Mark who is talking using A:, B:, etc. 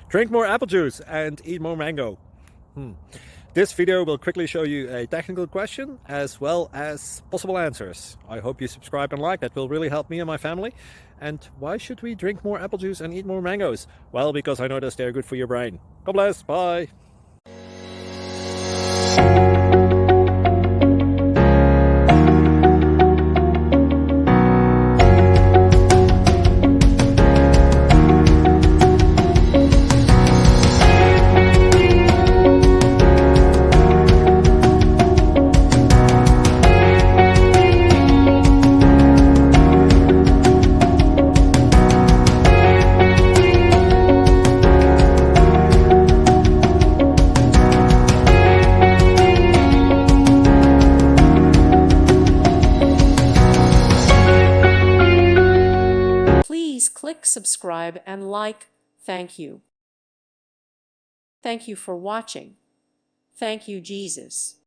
A: Drink more apple juice and eat more mango. This video will quickly show you a technical question as well as possible answers. I hope you subscribe and like, that will really help me and my family. And why should we drink more apple juice and eat more mangoes? Well, because I noticed they're good for your brain. God bless, bye.
B: Please click subscribe and like. Thank you. Thank you for watching. Thank you, Jesus.